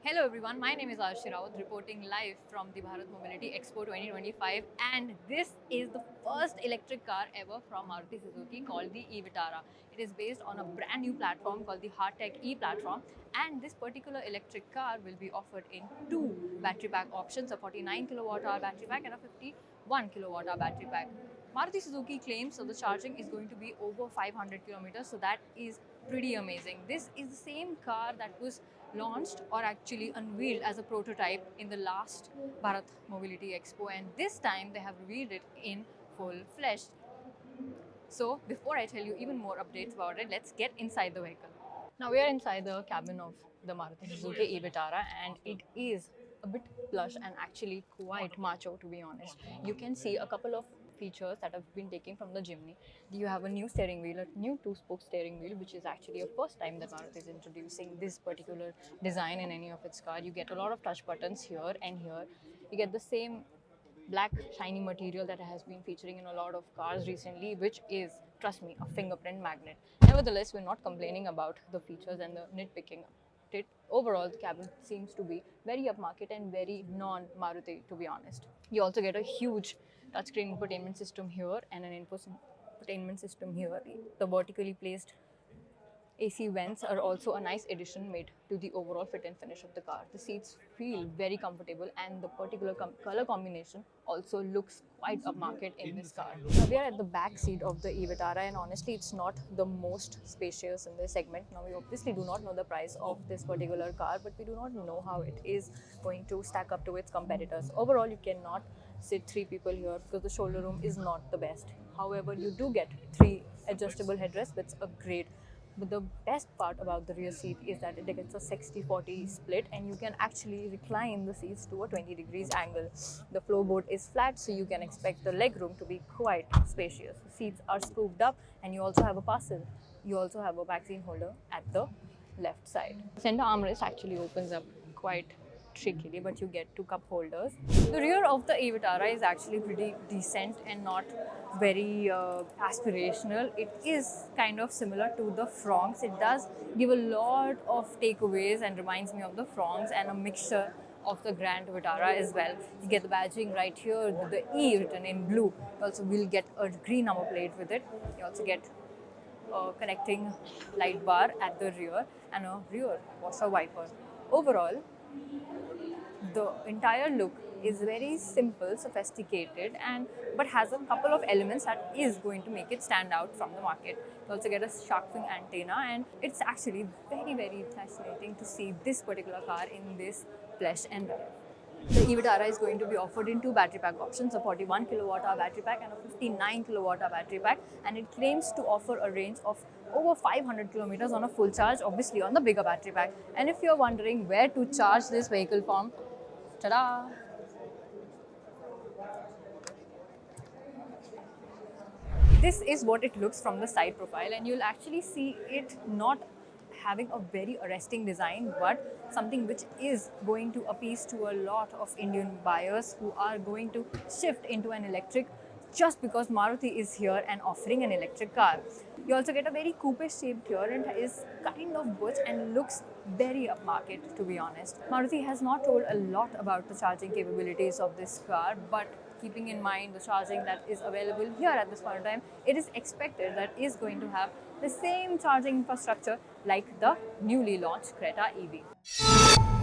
Hello everyone, my name is Arshi Rawat reporting live from the Bharat Mobility Expo 2025, and this is the first electric car ever from Maruti Suzuki called the e-Vitara. It is based on a brand new platform called the Heartech E platform, and this particular electric car will be offered in two battery pack options, a 49 kilowatt hour battery pack and a 51 kilowatt hour battery pack. Maruti Suzuki claims that the charging is going to be over 500 kilometers, so that is pretty amazing. This is the same car that was launched or actually unveiled as a prototype in the last Bharat Mobility Expo, and this time they have revealed it in full flesh. So before I tell you even more updates about it, let's get inside the vehicle. Now we are inside the cabin of the Maruti Suzuki e-Vitara, and it is a bit plush and actually quite macho, to be honest. You can see a couple of features that have been taken from the Jimny. You have a new steering wheel, a new two-spoke steering wheel, which is actually a first time that Maruti is introducing this particular design in any of its car. You get a lot of touch buttons here and here. You get the same black shiny material that has been featuring in a lot of cars recently, which is, trust me, a fingerprint magnet. Nevertheless, we're not complaining about the features and the nitpicking. Overall, the cabin seems to be very upmarket and very non-Maruti, to be honest. You also get a huge touchscreen infotainment system here and an infotainment system here. The vertically placed AC vents are also a nice addition made to the overall fit and finish of the car. The seats feel very comfortable, and the particular color combination also looks quite upmarket in this car. Now we are at the back seat of the e-Vitara, and honestly it's not the most spacious in this segment. Now we obviously do not know the price of this particular car, but we do not know how it is going to stack up to its competitors. Overall, you cannot sit three people here because the shoulder room is not the best. However, you do get three adjustable headrests. That's a great. But the best part about the rear seat is that it gets a 60-40 split, and you can actually recline the seats to a 20 degrees angle. The floorboard is flat, so you can expect the leg room to be quite spacious. The seats are scooped up, and you also have a parcel. You also have a vaccine holder at the left side. Center armrest actually opens up quite trickily, but you get two cup holders. The rear of the e-Vitara is actually pretty decent and not very aspirational. It is kind of similar to the Fronx. It does give a lot of takeaways and reminds me of the Fronx and a mixture of the Grand Vitara as well. You get the badging right here, the E written in blue. You also will get a green number plate with it. You also get a connecting light bar at the rear and a rear washer wiper. Overall, the entire look is very simple, sophisticated, and but has a couple of elements that is going to make it stand out from the market. You also get a shark fin antenna, and it's actually very fascinating to see this particular car in this flesh and rear. The e-Vitara is going to be offered in two battery pack options, a 41 kilowatt hour battery pack and a 59 kilowatt hour battery pack, and it claims to offer a range of over 500 kilometers on a full charge, obviously on the bigger battery pack. And if you're wondering where to charge this vehicle from, ta-da! This is what it looks from the side profile, and you'll actually see it not having a very arresting design, but something which is going to appease to a lot of Indian buyers who are going to shift into an electric just because Maruti is here and offering an electric car. You also get a very coupe shaped here, and is kind of butch and looks very upmarket, to be honest. Maruti has not told a lot about the charging capabilities of this car, but keeping in mind the charging that is available here at this point in time, it is expected that it is going to have the same charging infrastructure like the newly launched Creta EV.